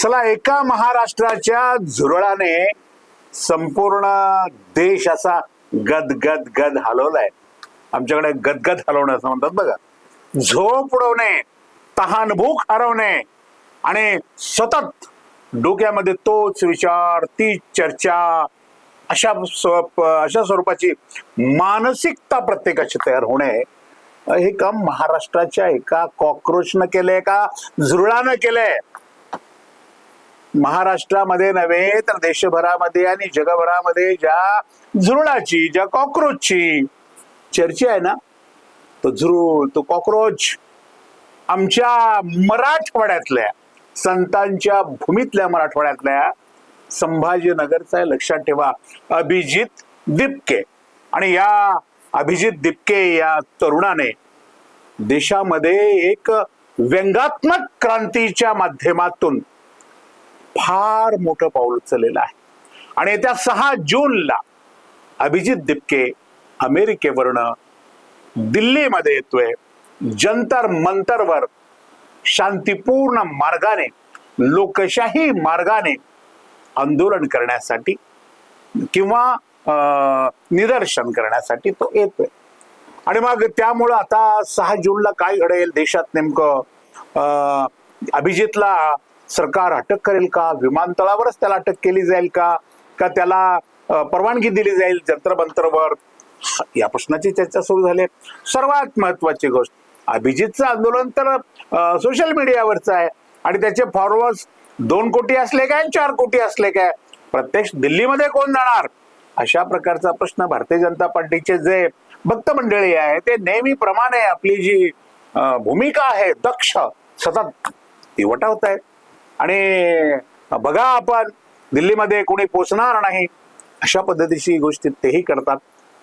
चला, एका महाराष्ट्राच्या झुरळाने संपूर्ण देश असा गदगद गद हलवलाय. आमच्याकडे गदगद हलवणं असं म्हणतात बघा. झोप उडवणे, तहानभूक हरवणे आणि सतत डोक्यामध्ये तोच विचार, ती चर्चा, अशा स्वरूपाची मानसिकता प्रत्येकाची तयार होणे, हे काम महाराष्ट्राच्या एका कॉक्रोचनं केलंय का झुरळानं केलंय? महाराष्ट्रामध्ये नव्हे तर देशभरामध्ये आणि जगभरामध्ये ज्या झुरळाची, ज्या कॉक्रोचची चर्चा आहे ना, तो झुरळ, तो कॉक्रोच आमच्या मराठवाड्यातल्या, संतांच्या भूमीतल्या मराठवाड्यातल्या संभाजीनगरचा आहे. लक्षात ठेवा, अभिजित दिपके. आणि या अभिजित दिपके या तरुणाने देशामध्ये एक व्यंगात्मक क्रांतीच्या माध्यमातून फार मोठं पाऊल उचललेलं आहे. आणि येत्या 6 जूनला अभिजित दिपके अमेरिकेवरनं दिल्लीमध्ये येतोय. जंतर मंतरवर शांतिपूर्ण मार्गाने, लोकशाही मार्गाने आंदोलन करण्यासाठी किंवा निदर्शन करण्यासाठी तो येतोय. आणि मग त्यामुळं आता 6 जूनला काय घडेल देशात नेमकं? अभिजितला सरकार अटक करेल का? विमानतळावरच त्याला अटक केली जाईल का त्याला परवानगी दिली जाईल जंतर मंतरवर? या प्रश्नाची चर्चा सुरू झाली. सर्वात महत्वाची गोष्ट, अभिजितचं आंदोलन तर सोशल मीडियावरचं आहे आणि त्याचे फॉलोअर्स 2 कोटी असले काय, 4 कोटी असले काय, प्रत्यक्ष दिल्लीमध्ये कोण जाणार? अशा प्रकारचा प्रश्न भारतीय जनता पार्टीचे जे भक्त मंडळी आहे ते नेहमीप्रमाणे आपली जी भूमिका आहे दक्ष, सतत ती वटावत आहेत. आणि बघा, आपण दिल्लीमध्ये कोणी पोचणार नाही अशा पद्धतीची गोष्टी तेही करतात.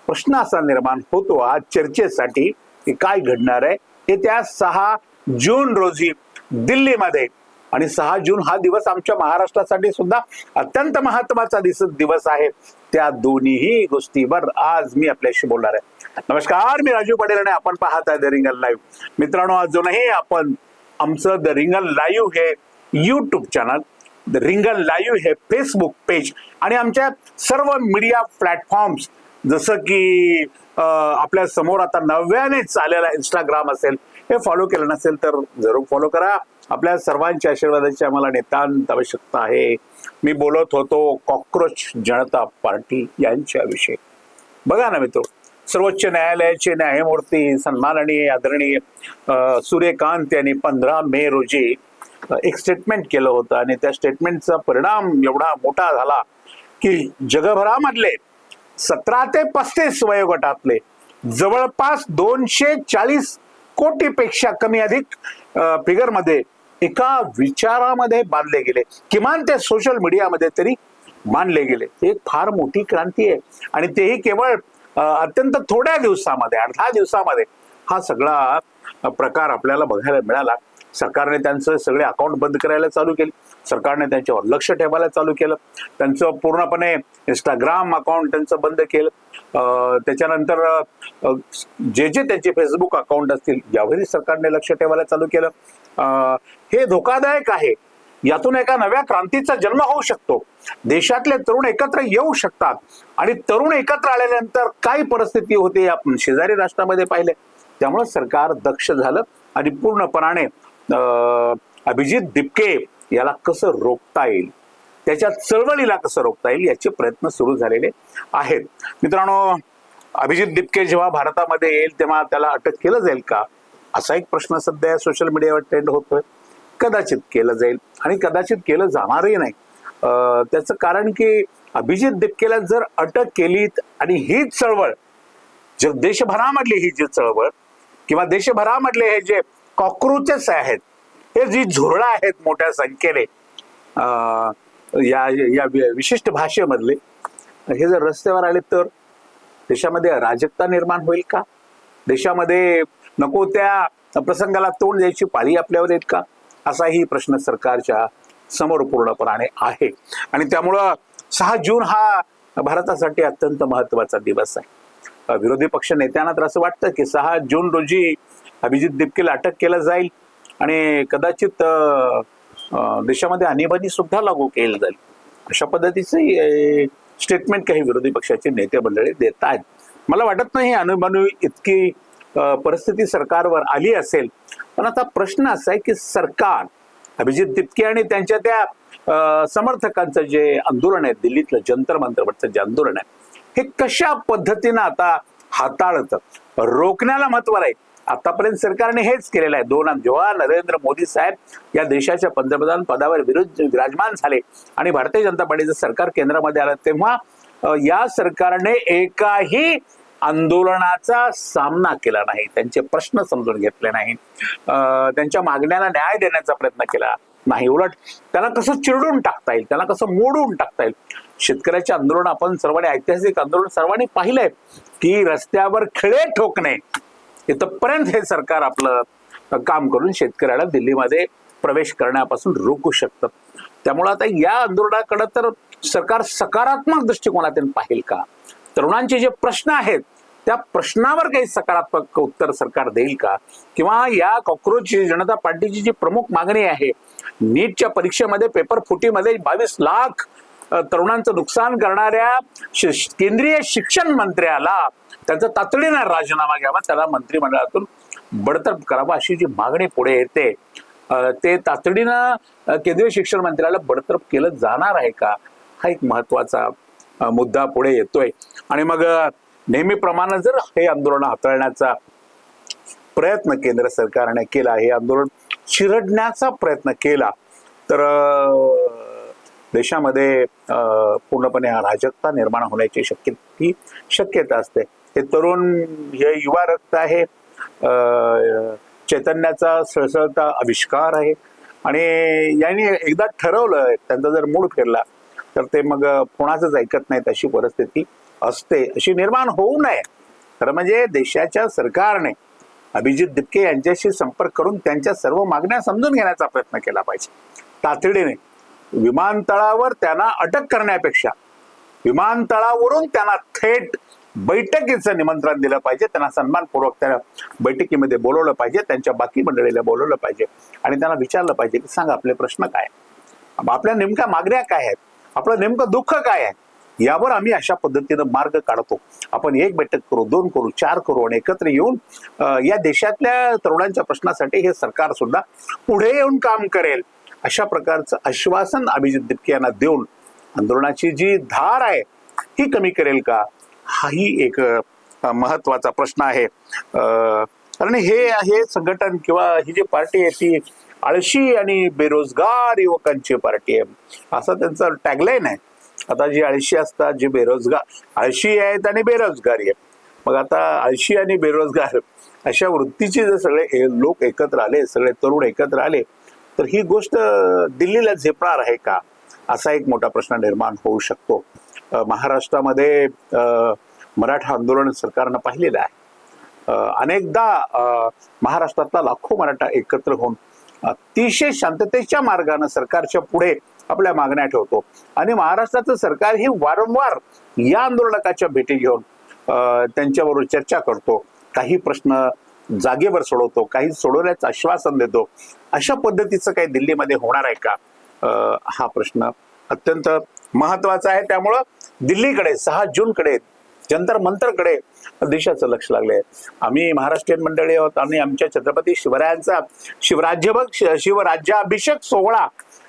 प्रश्न असा निर्माण होतो आज चर्चेसाठी की काय घडणार आहे येत्या 6 जून रोजी दिल्लीमध्ये. आणि 6 जून हा दिवस आमच्या महाराष्ट्रासाठी सुद्धा अत्यंत महत्वाचा दिवस आहे. त्या दोन्हीही गोष्टीवर आज मी आपल्याशी बोलणार आहे. नमस्कार, मी राजू पाटील आणि आपण पाहत आहे द रिंगण लाईव्ह. मित्रांनो, अजूनही आपण आमचं द रिंगण लाईव्ह हे यूट्यूब चॅनल, द रिंगण लाईव्ह हे फेसबुक पेज आणि आमच्या सर्व मीडिया प्लॅटफॉर्म्स, जसं की आपल्या समोर आता नव्यानेच आलेला इंस्टाग्राम असेल, हे फॉलो केलं नसेल तर जरूर फॉलो करा. आपल्या सर्वांच्या आशीर्वादाची आम्हाला नितांत आवश्यकता आहे. मी बोलत होतो कॉक्रोच जनता पार्टी यांच्याविषयी. बघा ना मित्र, सर्वोच्च न्यायालयाचे न्यायमूर्ती सन्माननीय आदरणीय सूर्यकांत यांनी 15 मे रोजी एक स्टेटमेंट केलं होतं आणि त्या स्टेटमेंटचा परिणाम एवढा मोठा झाला की जगभरामधले 17 ते 35 वयोगटातले जवळपास 240 कोटीपेक्षा कमी अधिक फिगरमध्ये एका विचारामध्ये बांधले गेले, किमान ते सोशल मीडियामध्ये तरी मानले गेले. एक फार मोठी क्रांती आहे आणि तेही केवळ अत्यंत थोड्या दिवसामध्ये, 8-10 दिवसामध्ये हा सगळा प्रकार आपल्याला बघायला मिळाला. सरकारने त्यांचं सगळे अकाउंट बंद करायला चालू केले, सरकारने त्यांच्यावर लक्ष ठेवायला चालू केलं, त्यांचं पूर्णपणे इंस्टाग्राम अकाउंट त्यांचं बंद केलं. त्याच्यानंतर जे त्यांचे फेसबुक अकाउंट असतील यावरही सरकारने लक्ष ठेवायला चालू केलं. हे धोकादायक आहे. यातून एका नव्या क्रांतीचा जन्म होऊ शकतो. देशातले तरुण एकत्र येऊ शकतात आणि तरुण एकत्र आल्यानंतर काय परिस्थिती होते आपण शेजारी राष्ट्रामध्ये पाहिले. त्यामुळे सरकार दक्ष झालं आणि पूर्णपणाने अभिजित दिपके याला कसं रोखता येईल, त्याच्या चळवळीला कसं रोखता येईल याचे प्रयत्न सुरू झालेले आहेत. मित्रांनो, अभिजित दिपके जेव्हा भारतामध्ये येईल तेव्हा त्याला अटक केलं जाईल का, असा एक प्रश्न सध्या सोशल मीडियावर ट्रेंड होतोय. कदाचित केलं जाईल आणि कदाचित केलं जाणारही नाही. त्याचं कारण की अभिजित दिपकेला जर अटक केली आणि ही चळवळ, जर देशभरामधली ही जी चळवळ किंवा देशभरामधले हे जे कॉक्रोचेस आहेत, हे जी झुरळं आहेत मोठ्या संख्येने या विशिष्ट भाषेमधले, हे जर रस्त्यावर आले तर देशामध्ये अराजकता निर्माण होईल का? देशामध्ये नको त्या प्रसंगाला तोंड द्यायची पाळी आपल्यावर येईल का? असाही प्रश्न सरकारच्या समोर पूर्णपणाने आहे. आणि त्यामुळं 6 जून हा भारतासाठी अत्यंत महत्वाचा दिवस आहे. विरोधी पक्ष नेत्यांना तर असं वाटतं की 6 जून रोजी अभिजित दिपकेला अटक केलं जाईल आणि कदाचित देशामध्ये आणीबाणी सुद्धा लागू केली जाईल, अशा पद्धतीचे स्टेटमेंट काही विरोधी पक्षाचे नेते मंडळी देत आहेत. मला वाटत नाही आणीबाणी इतकी परिस्थिती सरकारवर आली असेल. पण आता प्रश्न असा आहे की सरकार, अभिजित दिपके आणि त्यांच्या त्या समर्थकांचं जे आंदोलन आहे, दिल्लीतलं जंतर मंतरवरचं जे आंदोलन आहे, हे कशा पद्धतीनं आता हाताळतं, रोखण्याला महत्व आहे. आतापर्यंत सरकारने हेच केलेलं आहे. जेव्हा नरेंद्र मोदी साहेब या देशाच्या पंतप्रधान पदावर विराजमान झाले आणि भारतीय जनता पार्टीचं सरकार केंद्रामध्ये आलं, तेव्हा या सरकारने एकाही आंदोलनाचा सामना केला नाही, त्यांचे प्रश्न समजून घेतले नाही, त्यांच्या मागण्याला न्याय देण्याचा प्रयत्न केला नाही. उलट त्याला कसं चिरडून टाकता येईल, त्याला कसं मोडून टाकता येईल. शेतकऱ्याचे आंदोलन आपण सर्वांनी, ऐतिहासिक आंदोलन सर्वांनी पाहिलंय की रस्त्यावर खिळे ठोकणे इथपर्यंत हे सरकार आपलं काम करून शेतकऱ्याला दिल्लीमध्ये प्रवेश करण्यापासून रोखू शकतं. त्यामुळे आता या आंदोलनाकडे तर सरकार सकारात्मक दृष्टिकोनातून पाहिल का? तरुणांचे जे प्रश्न आहेत त्या प्रश्नावर काही सकारात्मक उत्तर सरकार देईल का? किंवा या कॉक्रोच जनता पार्टीची जी प्रमुख मागणी आहे, नीटच्या परीक्षेमध्ये पेपर फुटीमध्ये 22 लाख तरुणांचं नुकसान करणाऱ्या केंद्रीय शिक्षण मंत्र्याला त्याचा तातडीनं राजीनामा घ्यावा, त्याला मंत्रिमंडळातून बडतर्फ करावा, अशी जी मागणी पुढे येते, ते तातडीनं केंद्रीय शिक्षण मंत्र्याला बडतर्फ केलं जाणार आहे का? हा एक महत्वाचा मुद्दा पुढे येतोय. आणि मग नेहमीप्रमाणे जर हे आंदोलन हाताळण्याचा प्रयत्न केंद्र सरकारने केला, हे आंदोलन चिरडण्याचा प्रयत्न केला, तर देशामध्ये पूर्णपणे अराजकता निर्माण होण्याची शक्यता असते. हे तरुण, हे युवा रक्त आहे, चैतन्याचा सळसळता आविष्कार आहे, आणि यांनी एकदा ठरवलं, त्यांचा जर मूड फिरला तर ते मग कोणाचंच ऐकत नाहीत, अशी परिस्थिती असते. अशी निर्माण होऊ नये. खरं म्हणजे देशाच्या सरकारने अभिजित दिपके यांच्याशी संपर्क करून त्यांच्या सर्व मागण्या समजून घेण्याचा प्रयत्न केला पाहिजे. तातडीने विमानतळावर त्यांना अटक करण्यापेक्षा विमानतळावरून त्यांना थेट बैठकीचं निमंत्रण दिलं पाहिजे, त्यांना सन्मानपूर्वक त्या बैठकीमध्ये बोलवलं पाहिजे, त्यांच्या बाकी मंडळीला बोलवलं पाहिजे आणि त्यांना विचारलं पाहिजे की सांगा आपले प्रश्न काय, आपल्या नेमक्या मागण्या काय आहेत, आपलं नेमकं दुःख काय आहे, यावर आम्ही अशा पद्धतीनं मार्ग काढतो. आपण 1 बैठक करू, 2 करू, 4 करू आणि एकत्र येऊन या देशातल्या तरुणांच्या प्रश्नासाठी हे सरकार सुद्धा पुढे येऊन काम करेल, अशा प्रकारचं आश्वासन अभिजित दिपके यांना देऊन आंदोलनाची जी धार आहे ही कमी करेल का? हाही एक महत्वाचा प्रश्न आहे. कारण हे संघटन किंवा ही जी पार्टी आहे ती आळशी आणि बेरोजगार युवकांची पार्टी आहे, असं त्यांचं टॅगलाईन आहे. आता जी आळशी असतात, जे बेरोजगार, आळशी आहेत आणि बेरोजगारी आहे, मग आता आळशी आणि बेरोजगार अशा वृत्तीचे जर सगळे लोक एकत्र आले, सगळे तरुण एकत्र आले, तर ही गोष्ट दिल्लीला झेपणार आहे का, असा एक मोठा प्रश्न निर्माण होऊ शकतो. महाराष्ट्रामध्ये मराठा आंदोलन सरकारनं पाहिलेलं आहे. अनेकदा महाराष्ट्रातला लाखो मराठा एकत्र होऊन अतिशय शांततेच्या मार्गाने सरकारच्या पुढे आपल्या मागण्या ठेवतो आणि महाराष्ट्राचं सरकार ही वारंवार या आंदोलकाच्या भेटी घेऊन त्यांच्याबरोबर चर्चा करतो, काही प्रश्न जागेवर सोडवतो, काही सोडवण्याचं आश्वासन देतो. अशा पद्धतीचं काही दिल्लीमध्ये होणार आहे का, हा प्रश्न अत्यंत महत्वाचा आहे. त्यामुळं दिल्लीकडे 6 जूनकडे जंतर मंतरकडे देशाचं लक्ष लागलंय. आम्ही महाराष्ट्रीयन मंडळी आहोत आणि आमच्या छत्रपती शिवरायांचा शिवराज्याभिषेक सोहळा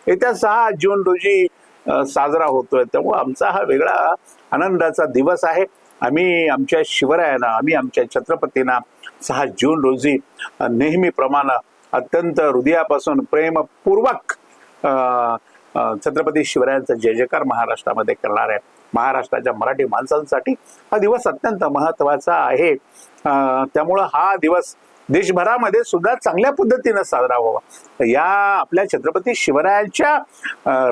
येत्या 6 जून रोजी साजरा होतोय. त्यामुळे आमचा हा वेगळा आनंदाचा दिवस आहे. आम्ही आमच्या शिवरायांना, आम्ही आमच्या छत्रपतींना 6 जून रोजी नेहमीप्रमाणे अत्यंत हृदयापासून प्रेमपूर्वक छत्रपती शिवरायांचा जय जयकार महाराष्ट्रामध्ये करणार आहे. महाराष्ट्राच्या मराठी माणसांसाठी हा दिवस अत्यंत महत्वाचा आहे. त्यामुळं हा दिवस देशभरामध्ये सुद्धा चांगल्या पद्धतीने साजरा व्हावा. या आपल्या छत्रपती शिवरायांच्या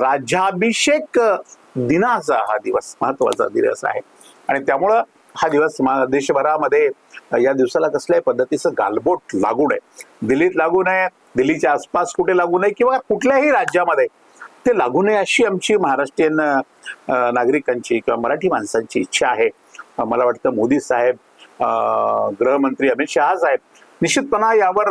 राज्याभिषेक दिनाचा हा दिवस महत्वाचा दिवस आहे आणि त्यामुळं हा दिवस देशभरामध्ये या दिवसाला कसल्याही पद्धतीचं गालबोट लागू नये, दिल्लीत लागू नये, दिल्लीच्या आसपास कुठे लागू नये किंवा कुठल्याही राज्यामध्ये ते लागू नये अशी आमची महाराष्ट्रीयन नागरिकांची किंवा मराठी माणसांची इच्छा आहे. मला वाटतं मोदी साहेब, गृहमंत्री अमित शहा साहेब निश्चितपणे यावर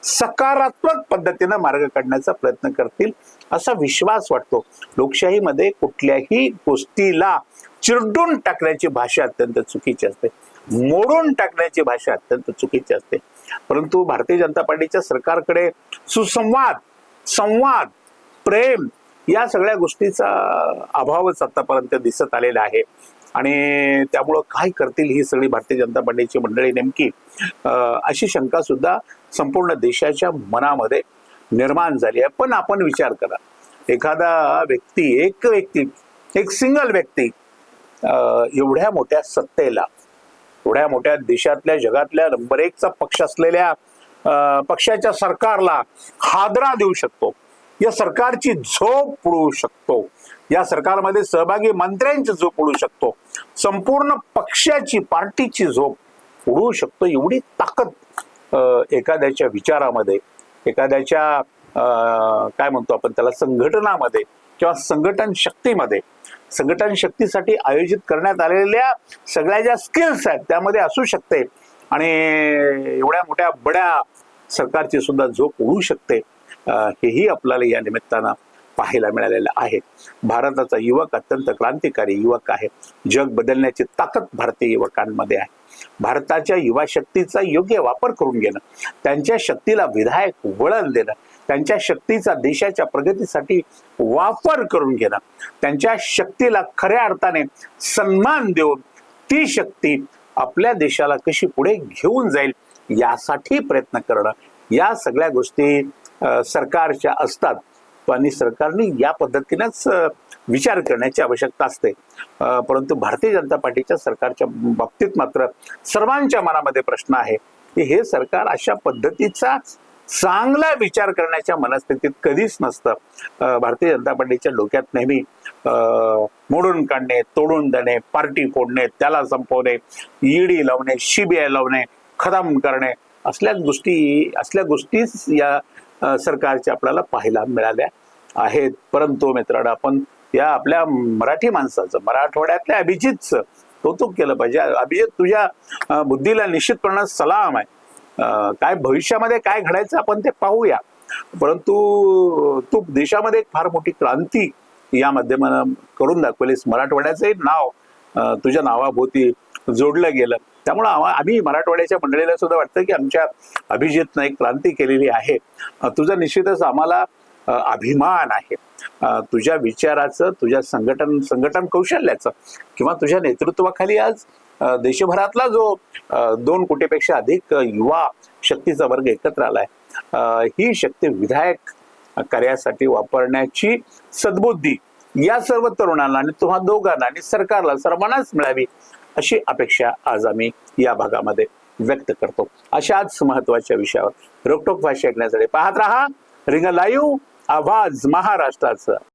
सकारात्मक पद्धतीनं मार्ग काढण्याचा प्रयत्न करतील असा विश्वास वाटतो. लोकशाहीमध्ये कुठल्याही गोष्टीला चिरडून टाकण्याची भाषा अत्यंत चुकीची असते, मोडून टाकण्याची भाषा अत्यंत चुकीची असते. परंतु भारतीय जनता पार्टीच्या सरकारकडे सुसंवाद, संवाद, प्रेम या सगळ्या गोष्टीचा अभावच आतापर्यंत दिसत आलेला आहे. आणि त्यामुळं काय करतील ही सगळी भारतीय जनता पार्टीची मंडळी नेमकी, अशी शंका सुद्धा संपूर्ण देशाच्या मनामध्ये निर्माण झाली आहे. पण आपण विचार करा, एखादा व्यक्ती, एक सिंगल व्यक्ती एवढ्या मोठ्या सत्तेला, एवढ्या मोठ्या देशातल्या जगातल्या नंबर 1 चा पक्ष असलेल्या पक्षाच्या सरकारला हादरा देऊ शकतो, या सरकारची झोप उडवू शकतो, या सरकारमध्ये सहभागी मंत्र्यांची झोप उडवू शकतो, संपूर्ण पक्षाची, पार्टीची झोप उडवू शकतो. एवढी ताकद एखाद्याच्या विचारामध्ये, एखाद्याच्या काय म्हणतो आपण त्याला, संघटनामध्ये किंवा संघटन शक्तीमध्ये, संघटन शक्तीसाठी आयोजित करण्यात आलेल्या सगळ्या ज्या स्किल्स आहेत त्यामध्ये असू शकते. आणि एवढ्या मोठ्या बड्या सरकारची सुद्धा झोप उडू शकते, हेही आपल्याला या निमित्तानं पाहायला मिळालेलं आहे. भारताचा युवक अत्यंत क्रांतिकारी युवक आहे. जग बदलण्याची ताकद भारतीय युवकांमध्ये आहे. भारताच्या युवा शक्तीचा योग्य वापर करून घेणं, त्यांच्या शक्तीला विधायक वळण देणं, त्यांच्या शक्तीचा देशाच्या प्रगतीसाठी वापर करून घेणं, त्यांच्या शक्तीला खऱ्या अर्थाने सन्मान देऊन ती शक्ती आपल्या देशाला कशी पुढे घेऊन जाईल यासाठी प्रयत्न करणं, या सगळ्या गोष्टी सरकारच्या असतात. आणि सरकारने या पद्धतीनेच विचार करण्याची आवश्यकता असते. परंतु भारतीय जनता पार्टीच्या सरकारच्या बाबतीत मात्र सर्वांच्या मनामध्ये प्रश्न आहे की हे सरकार अशा पद्धतीचा चांगला विचार करण्याच्या मनस्थितीत कधीच नसतं. भारतीय जनता पार्टीच्या डोक्यात नेहमी मोडून काढणे, तोडून देणे, पार्टी फोडणे, त्याला संपवणे, ईडी लावणे, CBI लावणे, खतम करणे, असल्या गोष्टीच या सरकारच्या आपल्याला पाहायला मिळाल्या आहेत. परंतु मित्रांनो, आपण या आपल्या मराठी माणसाचं, मराठवाड्यातल्या अभिजितचं कौतुक केलं पाहिजे. अभिजित, तुझ्या बुद्धीला निश्चितपणे सलाम आहे. काय भविष्यामध्ये काय घडायचं आपण ते पाहूया. परंतु तू देशामध्ये एक फार मोठी क्रांती या माध्यमानं करून दाखवलीस. मराठवाड्याचंही नाव तुझ्या नावाभोवती जोडलं गेलं. त्यामुळे आम्ही मराठवाड्याच्या मंडळीला सुद्धा वाटतं की आमच्या अभिजितनं एक क्रांती केलेली आहे. तुझा निश्चितच आम्हाला अभिमान आहे. तुझ्या विचाराचं, तुझ्या संघटन कौशल्याचं किंवा तुझ्या नेतृत्वाखाली आज देशभरातला जो 2 कोटीपेक्षा अधिक युवा शक्तीचा वर्ग एकत्र आलाय, ही शक्ती विधायक कार्यासाठी वापरण्याची सद्बुद्धी या सर्व तरुणांना आणि तुम्हा दोघांना आणि सरकारला, सर्वांनाच मिळावी अशी अपेक्षा आज आम्ही या भागामध्ये व्यक्त करतो. अशाच महत्वाच्या विषयावर रोकटोक भाषा ऐकण्यासाठी पाहत रहा रिंग लाईव्ह, आवाज महाराष्ट्राचा.